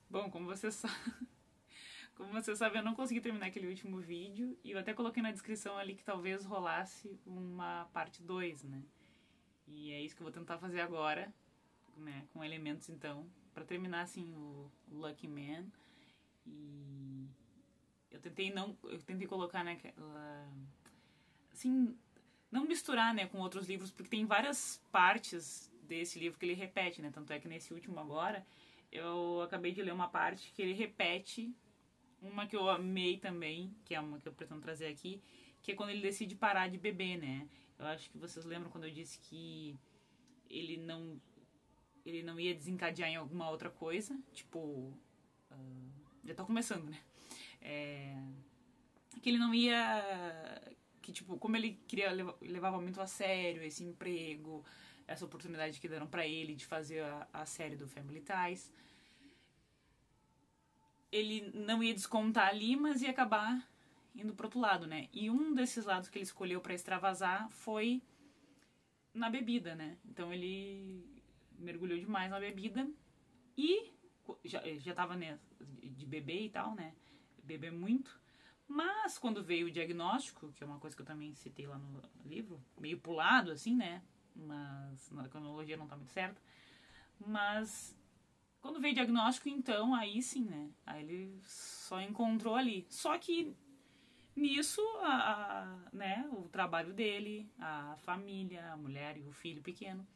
Bom, como você sabe, eu não consegui terminar aquele último vídeo e eu até coloquei na descrição ali que talvez rolasse uma parte 2, né? E é isso que eu vou tentar fazer agora, né? Com elementos então, pra terminar assim o Lucky Man. E eu tentei colocar, né, assim, não misturar, né, com outros livros, porque tem várias partes desse livro que ele repete, né? Tanto é que nesse último agora eu acabei de ler uma parte que ele repete uma que eu amei também, que é uma que eu pretendo trazer aqui, que é quando ele decide parar de beber, né? Eu acho que vocês lembram quando eu disse que ele não ele não ia desencadear em alguma outra coisa, tipo, já tá começando, né? É, que ele não ia que tipo, como ele queria levava muito a sério esse emprego, essa oportunidade que deram para ele de fazer a série do Family Ties, ele não ia descontar ali, mas ia acabar indo pro outro lado, né? E um desses lados que ele escolheu para extravasar foi na bebida, né? Então ele mergulhou demais na bebida e já tava, né, de beber e tal, né? Beber muito. Mas quando veio o diagnóstico, que é uma coisa que eu também citei lá no livro, meio pulado assim, né? Mas na cronologia não tá muito certa. Mas quando veio o diagnóstico, então, aí sim, né? Aí ele só encontrou ali. Só que nisso, né, o trabalho dele, a família, a mulher e o filho pequeno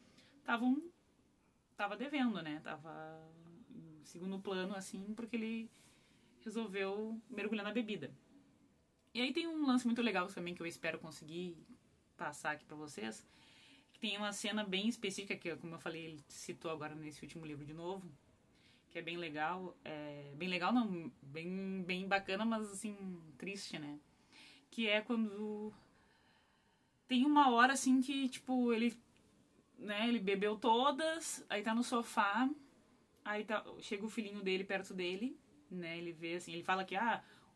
tava devendo, né? Tava em segundo plano, assim, porque ele resolveu mergulhar na bebida. E aí tem um lance muito legal também que eu espero conseguir passar aqui pra vocês, que tem uma cena bem específica que, como eu falei, ele citou agora nesse último livro de novo, que é bem legal não, bem bacana, mas assim, triste, né? Que é quando tem uma hora assim que, tipo, ele, né, ele bebeu todas, aí tá no sofá, aí chega o filhinho dele perto dele, né, ele vê assim, ele fala que,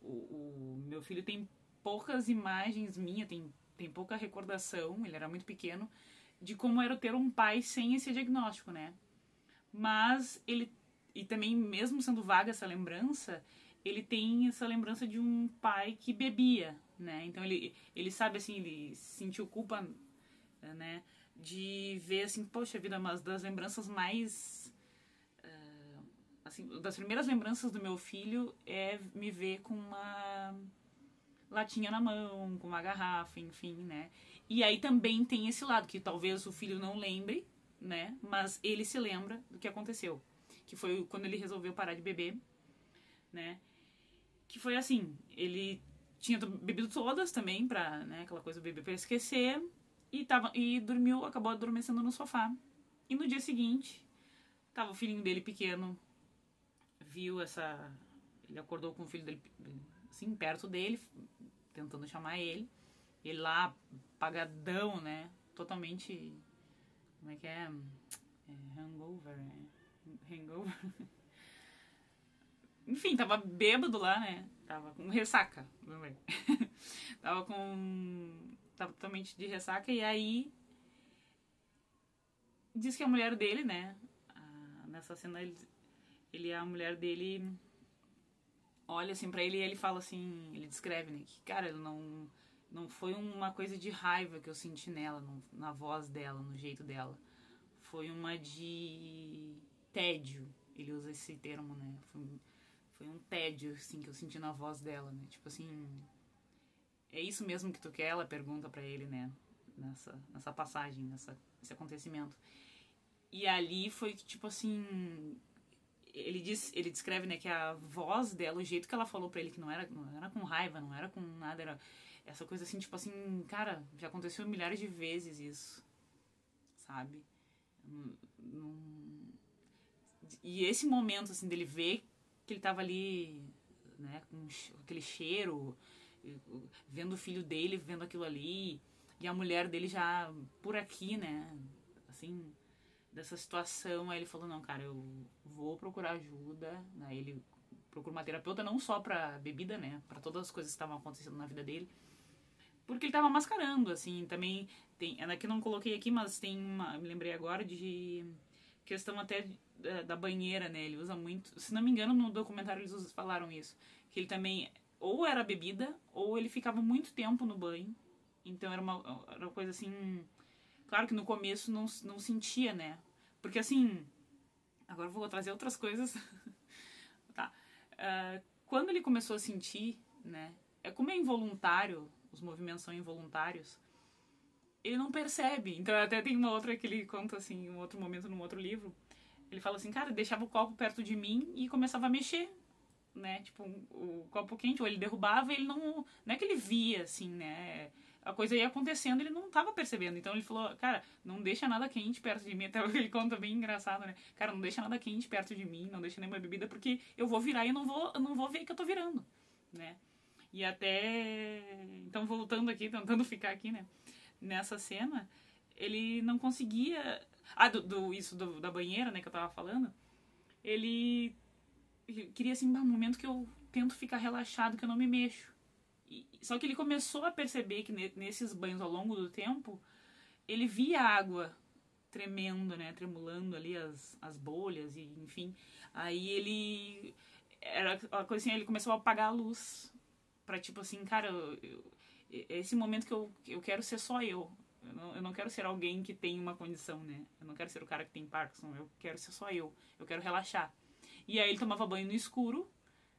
o meu filho tem poucas imagens minhas, tem pouca recordação, ele era muito pequeno, de como era ter um pai sem esse diagnóstico, né? Mas ele, e também mesmo sendo vaga essa lembrança, ele tem essa lembrança de um pai que bebia, né? Então ele sabe assim, ele sentiu culpa, né, de ver assim, poxa vida, mas das lembranças mais assim, das primeiras lembranças do meu filho é me ver com uma latinha na mão, com uma garrafa, enfim, né? E aí também tem esse lado que talvez o filho não lembre, né? Mas ele se lembra do que aconteceu, que foi quando ele resolveu parar de beber, né? Que foi assim, ele tinha bebido todas também pra, né, aquela coisa do bebê pra esquecer e dormiu, acabou adormecendo no sofá. E no dia seguinte, tava o filhinho dele pequeno, viu essa, ele acordou com o filho dele assim perto dele, tentando chamar ele. Ele lá pagadão, né? Totalmente, como é que é? Hangover, né? Hangover. Enfim, tava bêbado lá, né? Tava com ressaca, também. Tava totalmente de ressaca. E aí diz que a mulher dele, né? Nessa cena a mulher dele olha assim pra ele e ele fala assim, ele descreve, né? Que, cara, ele não foi uma coisa de raiva que eu senti nela, na voz dela, no jeito dela. Foi uma de tédio. Ele usa esse termo, né? Foi um tédio, assim, que eu senti na voz dela, né? Tipo assim, é isso mesmo que tu quer? Ela pergunta pra ele, né? Nessa passagem, nesse acontecimento. E ali foi tipo assim, ele descreve, né, que a voz dela, o jeito que ela falou pra ele, que não era com raiva, não era com nada, era essa coisa assim, tipo assim, cara, já aconteceu milhares de vezes isso, sabe? E esse momento, assim, dele ver que ele tava ali, né, com aquele cheiro, vendo o filho dele, vendo aquilo ali, e a mulher dele já por aqui, né, assim, dessa situação, aí ele falou, não, cara, eu vou procurar ajuda, né, ele procura uma terapeuta não só pra bebida, né, pra todas as coisas que estavam acontecendo na vida dele, porque ele tava mascarando, assim, também tem, é que eu não coloquei aqui, mas tem uma, me lembrei agora de questão até da banheira, né? Ele usa muito... Se não me engano, no documentário eles falaram isso. Que ele também... Ou era bebida, ou ele ficava muito tempo no banho. Então era uma coisa assim... Claro que no começo não sentia, né? Porque assim... Agora eu vou trazer outras coisas. Tá. Quando ele começou a sentir, né? Como é involuntário, os movimentos são involuntários, ele não percebe. Então até tem uma outra que ele conta assim, um outro momento num outro livro. Ele fala assim, cara, deixava o copo perto de mim e começava a mexer, né? Tipo, o copo quente, ou ele derrubava e ele não é que ele via, assim, né? A coisa ia acontecendo, ele não tava percebendo. Então ele falou, cara, não deixa nada quente perto de mim. Até ele conta bem engraçado, né? Cara, não deixa nada quente perto de mim, não deixa nenhuma bebida, porque eu vou virar e eu não vou ver que eu tô virando, né? E até... Então, voltando aqui, tentando ficar aqui, né? Nessa cena, ele não conseguia... da banheira, né, que eu tava falando. Ele queria, assim, um momento que eu tento ficar relaxado, que eu não me mexo. Só que ele começou a perceber que nesses banhos ao longo do tempo, ele via a água tremendo, né, tremulando ali as bolhas, e enfim. Aí ele... Era uma coisa assim, ele começou a apagar a luz. Pra tipo assim, cara, esse momento que eu quero ser só eu. Eu não quero ser alguém que tem uma condição, né? Eu não quero ser o cara que tem Parkinson, eu quero ser só eu. Eu quero relaxar. E aí ele tomava banho no escuro,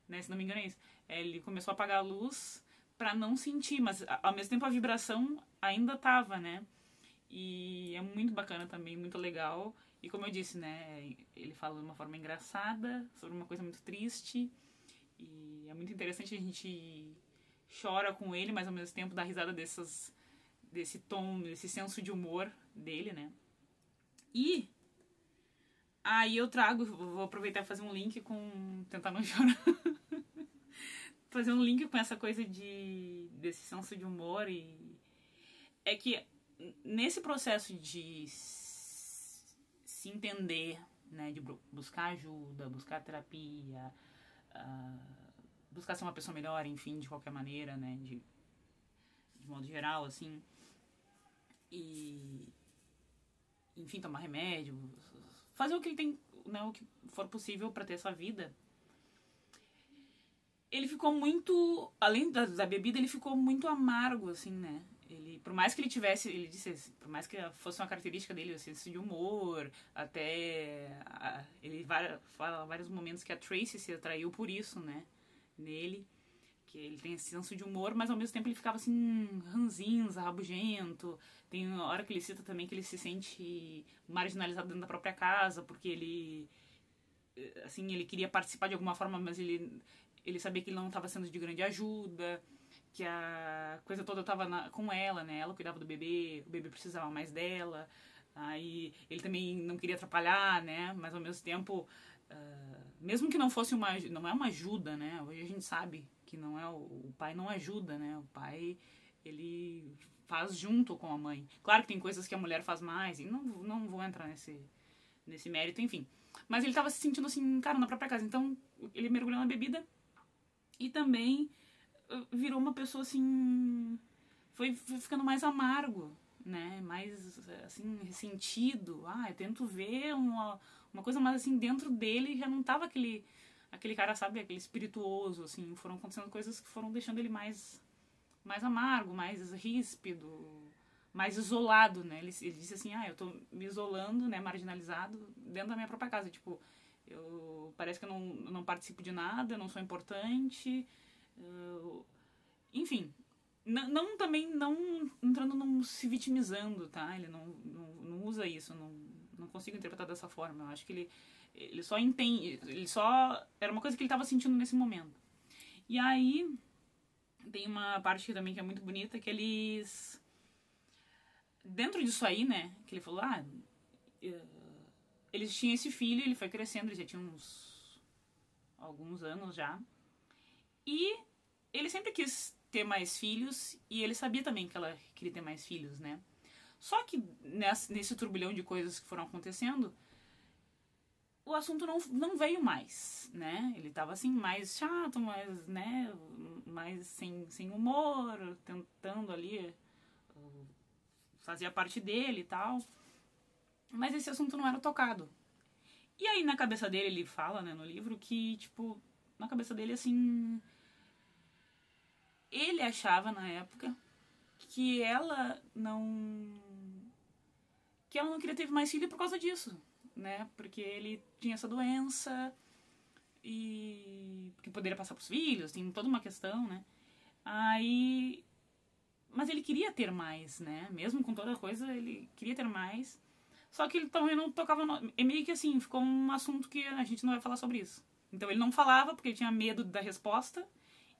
né? Se não me engano é isso. Ele começou a apagar a luz pra não sentir, mas ao mesmo tempo a vibração ainda tava, né? E é muito bacana também, muito legal. E como eu disse, né? Ele fala de uma forma engraçada, sobre uma coisa muito triste. E é muito interessante, a gente chora com ele, mas ao mesmo tempo dá risada desse tom, desse senso de humor dele, né? E aí eu vou aproveitar e fazer um link com... Tentar não chorar. Fazer um link com essa coisa desse senso de humor. E é que nesse processo de se entender, né? De buscar ajuda, buscar terapia... buscar ser uma pessoa melhor, enfim, de qualquer maneira, né, de modo geral, assim, e, enfim, tomar remédio, fazer o que ele tem, né, o que for possível pra ter essa vida. Ele ficou muito, além da bebida, ele ficou muito amargo, assim, né, por mais que ele tivesse, ele disse, por mais que fosse uma característica dele, o senso de humor, até, ele fala vários momentos que a Tracy se atraiu por isso, né, nele, que ele tem esse senso de humor, mas ao mesmo tempo ele ficava assim, ranzinza, rabugento. Tem uma hora que ele cita também que ele se sente marginalizado dentro da própria casa, porque ele, assim, ele queria participar de alguma forma, mas ele sabia que ele não estava sendo de grande ajuda, que a coisa toda estava com ela, né? Ela cuidava do bebê, o bebê precisava mais dela. Aí ele também não queria atrapalhar, né? Mas ao mesmo tempo, mesmo que não fosse não é uma ajuda, né? Hoje a gente sabe que não é o pai não ajuda, né? O pai, ele faz junto com a mãe. Claro que tem coisas que a mulher faz mais, e não vou entrar nesse mérito, enfim. Mas ele tava se sentindo assim, cara, na própria casa. Então ele mergulhou na bebida e também virou uma pessoa assim, foi ficando mais amargo, né? Mais assim, ressentido. Eu tento ver uma coisa mais assim dentro dele, já não tava aquele cara, sabe, aquele espirituoso, assim. Foram acontecendo coisas que foram deixando ele mais amargo, mais ríspido, mais isolado, né? Ele disse assim, eu tô me isolando, né, marginalizado dentro da minha própria casa, tipo, parece que eu não participo de nada, eu não sou importante, enfim, também não entrando se vitimizando, tá? Ele não usa isso, não consigo interpretar dessa forma. Eu acho que ele só entende, era uma coisa que ele estava sentindo nesse momento. E aí tem uma parte também que é muito bonita, que eles, dentro disso aí, né, que ele falou, eles tinham esse filho, ele foi crescendo, ele já tinha alguns anos já, e ele sempre quis ter mais filhos, e ele sabia também que ela queria ter mais filhos, né. Só que nesse turbilhão de coisas que foram acontecendo, o assunto não veio mais, né? Ele tava assim, mais chato, mais sem humor, tentando ali fazer a parte dele e tal. Mas esse assunto não era tocado. E aí, na cabeça dele, ele fala, né, no livro, que, tipo, na cabeça dele, assim, ele achava, na época, que ela não queria ter mais filho por causa disso, né? Porque ele tinha essa doença e que poderia passar pros filhos, tem toda uma questão, né? Aí, mas ele queria ter mais, né? Mesmo com toda a coisa, ele queria ter mais. Só que ele também não tocava no... É meio que assim, ficou um assunto que a gente não vai falar sobre isso. Então ele não falava porque ele tinha medo da resposta.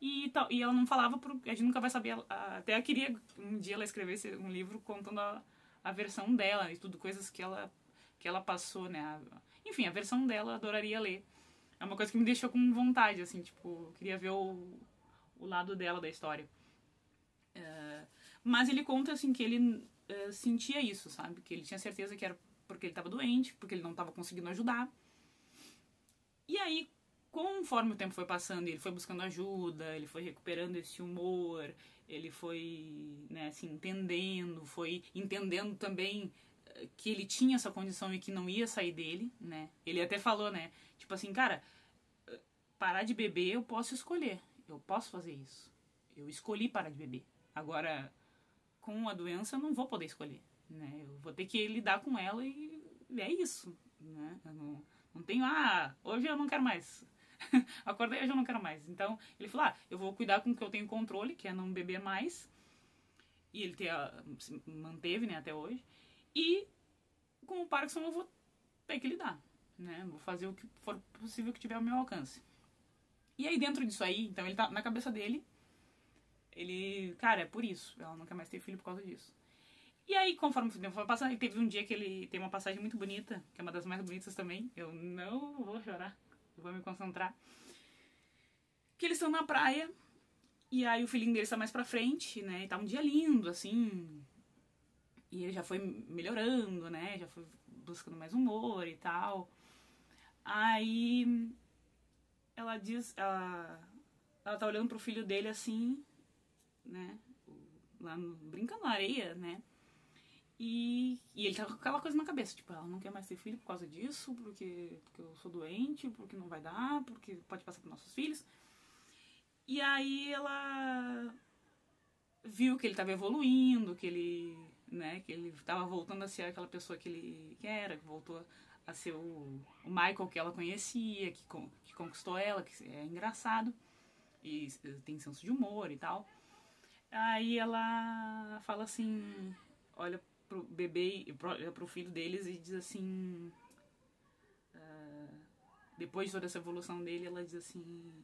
E ela não falava porque a gente nunca vai saber. Até eu queria um dia ela escrevesse um livro contando a versão dela e tudo, coisas que ela passou, né? Enfim, a versão dela eu adoraria ler. É uma coisa que me deixou com vontade, assim, tipo, eu queria ver o lado dela da história. Mas ele conta, assim, que ele sentia isso, sabe? Que ele tinha certeza que era porque ele estava doente, porque ele não estava conseguindo ajudar. E aí, conforme o tempo foi passando, ele foi buscando ajuda, ele foi recuperando esse humor, ele foi, né, assim, foi entendendo também que ele tinha essa condição e que não ia sair dele, né? Ele até falou, né? Tipo assim, cara, parar de beber eu posso escolher, eu posso fazer isso. Eu escolhi parar de beber. Agora, com a doença eu não vou poder escolher, né? Eu vou ter que lidar com ela e é isso, né? Eu não tenho, hoje eu não quero mais. Acordei, hoje eu não quero mais. Então, ele falou, eu vou cuidar com o que eu tenho controle, que é não beber mais. E ele se manteve, né, até hoje. E com o Parkinson eu vou ter que lidar, né? Vou fazer o que for possível que tiver ao meu alcance. E aí, dentro disso aí, então, ele tá na cabeça dele, cara, é por isso. Ela não quer mais ter filho por causa disso. E aí, conforme o tempo foi passando, ele teve um dia que ele tem uma passagem muito bonita, que é uma das mais bonitas também. Eu não vou chorar, eu vou me concentrar. Que eles estão na praia, e aí o filhinho dele está mais pra frente, né? E tá um dia lindo, assim. E ele já foi melhorando, né? Já foi buscando mais humor e tal. Aí ela tá olhando pro filho dele assim, né? Lá brincando na areia, né? E ele tá com aquela coisa na cabeça, tipo, ela não quer mais ter filho por causa disso, porque eu sou doente, porque não vai dar, porque pode passar pros nossos filhos. E aí ela viu que ele tava evoluindo, que ele tava voltando a ser aquela pessoa que ele era, que voltou a ser o Michael que ela conhecia, que conquistou ela, que é engraçado e tem senso de humor e tal. Aí ela fala assim, olha pro bebê, olha pro filho deles e diz assim, depois de toda essa evolução dele, ela diz assim,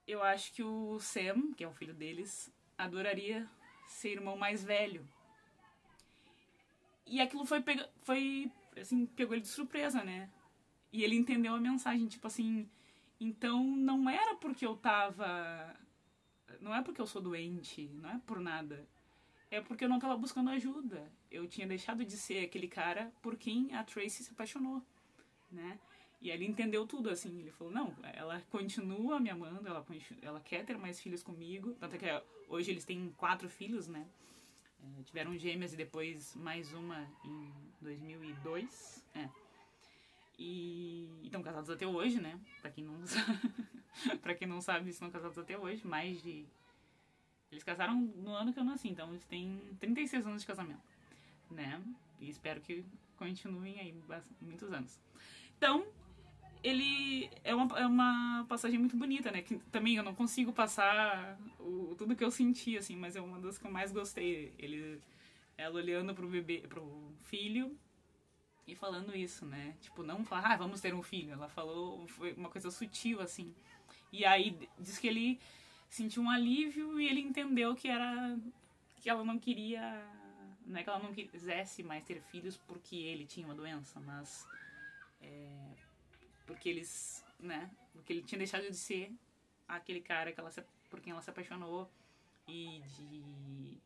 eu acho que o Sam, que é o filho deles, adoraria ser irmão mais velho. E aquilo foi assim, pegou ele de surpresa, né? E ele entendeu a mensagem, tipo assim, então não era porque eu tava... Não é porque eu sou doente, não é por nada. É porque eu não tava buscando ajuda. Eu tinha deixado de ser aquele cara por quem a Tracy se apaixonou, né? E ele entendeu tudo, assim. Ele falou, não, ela continua me amando, ela quer ter mais filhos comigo. Tanto é que hoje eles têm 4 filhos, né? Tiveram gêmeas e depois mais uma em 2002. E estão casados até hoje, né? Pra quem não sabe, pra quem não sabe, estão casados até hoje. Eles casaram no ano que eu nasci, então eles têm 36 anos de casamento, né? E espero que continuem aí muitos anos. Então, ele é uma passagem muito bonita, né? Que também eu não consigo passar tudo que eu senti, assim, mas é uma das que eu mais gostei. Ela olhando pro filho e falando isso, né? Tipo, não falar, vamos ter um filho. Ela falou, foi uma coisa sutil, assim. E aí diz que ele sentiu um alívio e ele entendeu que ela não queria, não é que ela não quisesse mais ter filhos porque ele tinha uma doença, mas porque eles, né, porque ele tinha deixado de ser aquele cara por quem ela se apaixonou e de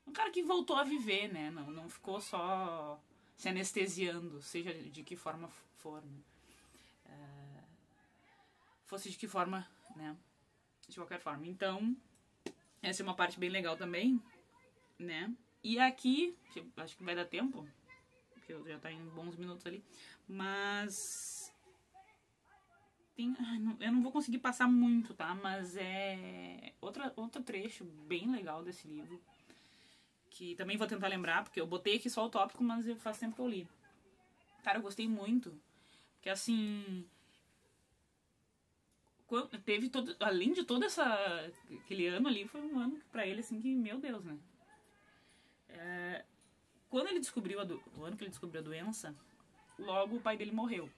um cara que voltou a viver, né, não ficou só se anestesiando, seja de que forma for, né? Fosse de que forma, né, de qualquer forma. Então, essa é uma parte bem legal também, né? E aqui, acho que vai dar tempo, porque já tá em bons minutos ali. Mas eu não vou conseguir passar muito, tá? Mas é outro trecho bem legal desse livro, que também vou tentar lembrar, porque eu botei aqui só o tópico, mas faz tempo que eu li. Cara, eu gostei muito, porque assim, teve todo, além de todo aquele ano ali, foi um ano pra ele, assim, que, meu Deus, né? Quando ele descobriu o ano que ele descobriu a doença, logo o pai dele morreu,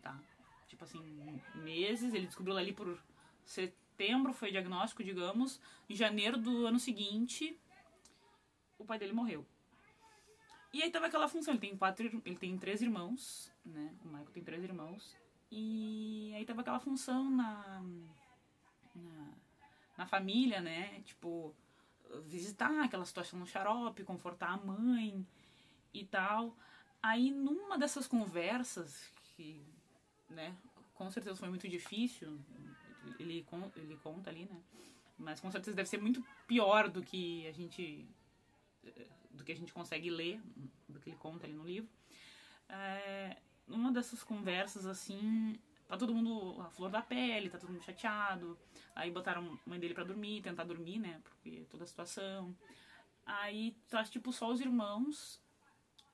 tá? Tipo assim, meses, ele descobriu ali por setembro, foi diagnóstico, digamos. Em janeiro do ano seguinte, o pai dele morreu. E aí tava aquela função, ele tem 3 irmãos, né? O Michael tem 3 irmãos. E aí tava aquela função na família, né? Tipo, visitar aquela situação no xarope, confortar a mãe e tal. Aí numa dessas conversas, que, né, com certeza foi muito difícil, ele conta ali, né? Mas com certeza deve ser muito pior do que a gente consegue ler, do que ele conta ali no livro. Numa dessas conversas, assim, tá todo mundo à flor da pele, tá todo mundo chateado. Aí botaram a mãe dele pra dormir, tentar dormir, né? Porque toda a situação. Aí tá, tipo, só os irmãos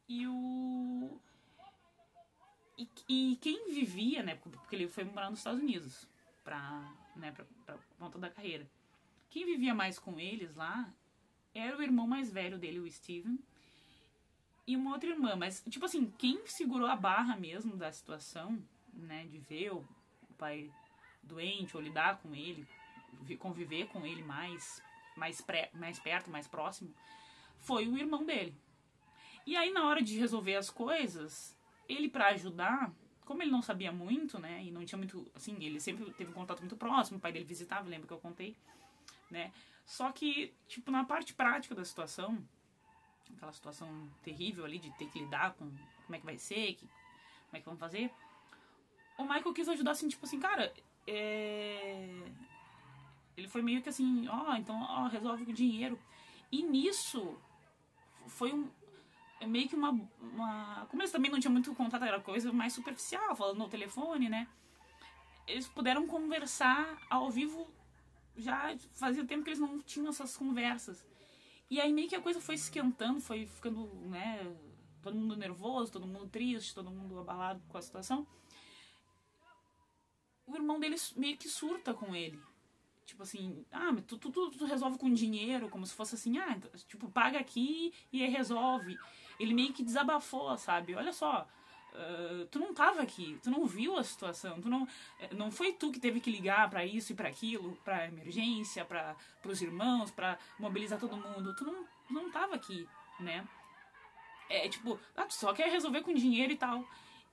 e quem vivia, né? Porque ele foi morar nos Estados Unidos pra conta da carreira. Quem vivia mais com eles lá era o irmão mais velho dele, o Steven, e uma outra irmã. Mas, tipo assim, quem segurou a barra mesmo da situação, né? De ver o pai doente ou lidar com ele, conviver com ele mais perto, mais próximo, foi o irmão dele. E aí, na hora de resolver as coisas, ele, pra ajudar, como ele não sabia muito, né, e não tinha muito, assim, ele sempre teve um contato muito próximo, o pai dele visitava, lembra que eu contei, né, só que, tipo, na parte prática da situação, aquela situação terrível ali de ter que lidar com como é que vai ser, como é que vamos fazer, o Michael quis ajudar, assim, tipo assim, cara, ele foi meio que assim, então, resolve com dinheiro. E nisso, foi meio que uma... Como eles também não tinham muito contato, era coisa mais superficial, falando no telefone, né? Eles puderam conversar ao vivo, já fazia tempo que eles não tinham essas conversas. E aí meio que a coisa foi esquentando, foi ficando, né? Todo mundo nervoso, todo mundo triste, todo mundo abalado com a situação. O irmão dele meio que surta com ele. Tipo assim, mas tu resolve com dinheiro, como se fosse assim, tipo, paga aqui e aí resolve. Ele meio que desabafou, sabe? Olha só, tu não tava aqui, tu não viu a situação, não foi tu que teve que ligar pra isso e pra aquilo, pra emergência, pros irmãos, pra mobilizar todo mundo. Tu não tava aqui, né? Tipo, tu só quer resolver com dinheiro e tal.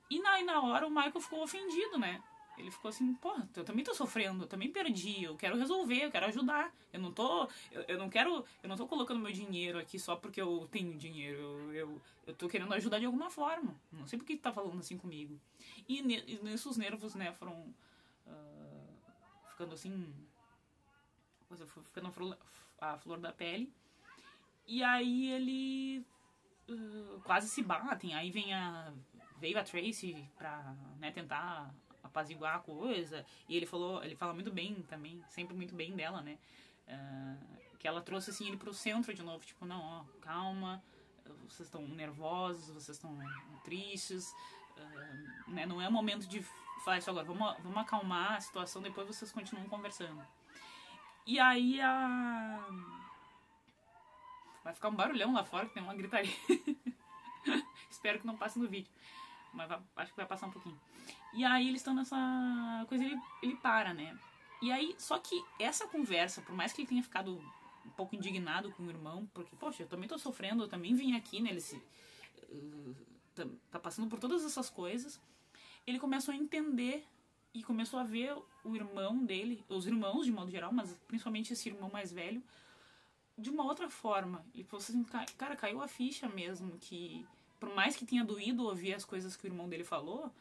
E na hora o Michael ficou ofendido, né? Ele ficou assim, porra, eu também tô sofrendo, eu também perdi, eu quero resolver, eu quero ajudar. Eu não tô colocando meu dinheiro aqui só porque eu tenho dinheiro. Eu tô querendo ajudar de alguma forma. Não sei por que tá falando assim comigo. E nesses nervos, né, foram ficando assim, ficando a flor da pele. E aí ele quase se batem. Aí veio a Tracy pra, né, tentar apaziguar a coisa, e ele fala muito bem também, sempre muito bem dela, né, que ela trouxe, assim, ele pro centro de novo, tipo, não, calma, vocês estão nervosos, vocês estão tristes, né, não é o momento de falar isso agora, vamos acalmar a situação, depois vocês continuam conversando. E aí vai ficar um barulhão lá fora, que tem uma gritaria. Espero que não passe no vídeo, mas acho que vai passar um pouquinho. E aí eles estão nessa coisa, ele para, né? E aí, só que essa conversa, por mais que ele tenha ficado um pouco indignado com o irmão, porque, poxa, eu também tô sofrendo, eu também vim aqui, né? Ele tá passando por todas essas coisas. Ele começou a entender e começou a ver o irmão dele, os irmãos de modo geral, mas principalmente esse irmão mais velho, de uma outra forma. Ele falou assim, cara, caiu a ficha mesmo, que por mais que tenha doído ouvir as coisas que o irmão dele falou,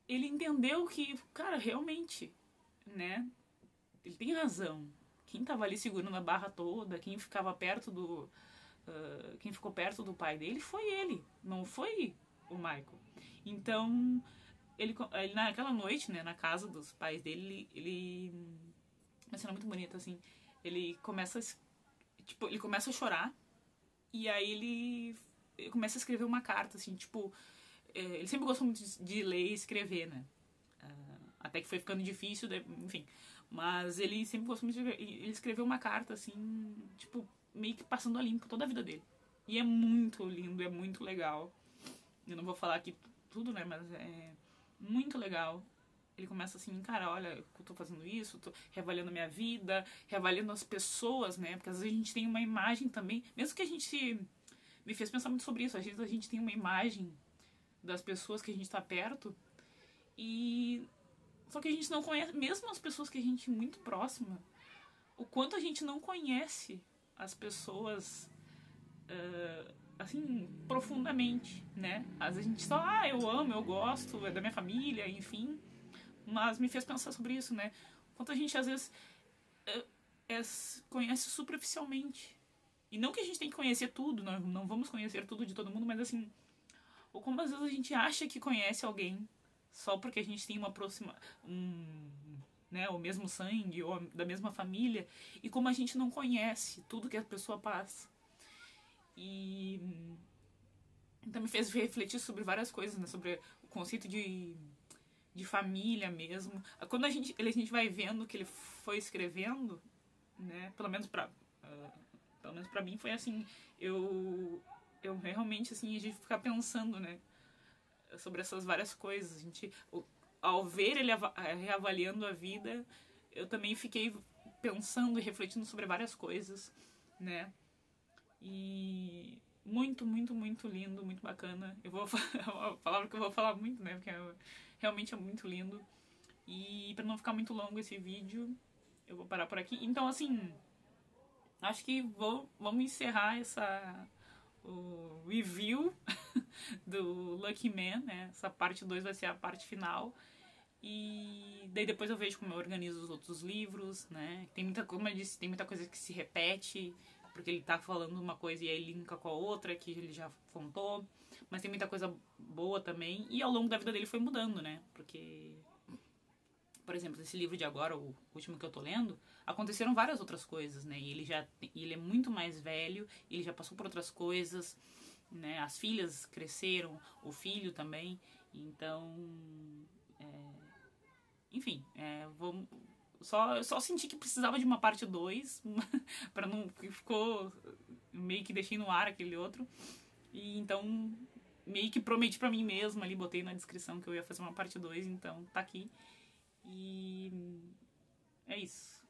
ele entendeu que, cara, realmente, né, ele tem razão. Quem tava ali segurando a barra toda, quem ficava perto quem ficou perto do pai dele foi ele, não foi o Michael. Então, ele naquela noite, né, na casa dos pais dele, uma cena muito bonita, assim, ele começa a chorar, e aí ele começa a escrever uma carta, assim, tipo, ele sempre gostou muito de ler e escrever, né, até que foi ficando difícil, enfim, mas ele sempre gostou muito de escrever, ele escreveu uma carta, assim, tipo, meio que passando a limpo toda a vida dele, e é muito lindo, é muito legal. Eu não vou falar aqui tudo, né, mas é muito legal. Ele começa assim, cara, olha, eu tô fazendo isso, tô reavaliando a minha vida, reavaliando as pessoas, né? Porque às vezes a gente tem uma imagem também, mesmo que a gente me fez pensar muito sobre isso, às vezes a gente tem uma imagem das pessoas que a gente tá perto e só que a gente não conhece, mesmo as pessoas que a gente é muito próxima, o quanto a gente não conhece as pessoas assim, profundamente, né? Às vezes a gente só, eu amo, eu gosto, é da minha família, enfim. Mas me fez pensar sobre isso, né? Quanto a gente, às vezes, conhece superficialmente. E não que a gente tem que conhecer tudo, nós não vamos conhecer tudo de todo mundo, mas assim, ou como às vezes a gente acha que conhece alguém só porque a gente tem uma próxima, né, o mesmo sangue ou da mesma família, e como a gente não conhece tudo que a pessoa passa. E então me fez refletir sobre várias coisas, né? Sobre o conceito de família mesmo. Quando a gente vai vendo o que ele foi escrevendo, né? Pelo menos pra mim foi assim. Eu realmente, assim, a gente ficar pensando, né? Sobre essas várias coisas. A gente, ao ver ele reavaliando a vida, eu também fiquei pensando e refletindo sobre várias coisas, né? E muito, muito, muito lindo, muito bacana. Eu vou falar uma palavra que eu vou falar muito, né? Porque realmente é muito lindo. E pra não ficar muito longo esse vídeo, eu vou parar por aqui. Então, assim, acho que vamos encerrar o review do Lucky Man, né? Essa parte 2 vai ser a parte final. E daí depois eu vejo como eu organizo os outros livros, né? Como eu disse, tem muita coisa que se repete, porque ele tá falando uma coisa e aí linka com a outra, que ele já contou. Mas tem muita coisa boa também. E ao longo da vida dele foi mudando, né? Porque, por exemplo, esse livro de agora, o último que eu tô lendo, aconteceram várias outras coisas, né? E ele é muito mais velho, ele já passou por outras coisas, né? As filhas cresceram, o filho também. Então, enfim, eu só senti que precisava de uma parte 2 para não ficou meio que deixei no ar aquele outro. E então meio que prometi pra mim mesma ali, botei na descrição que eu ia fazer uma parte 2, então tá aqui. E é isso.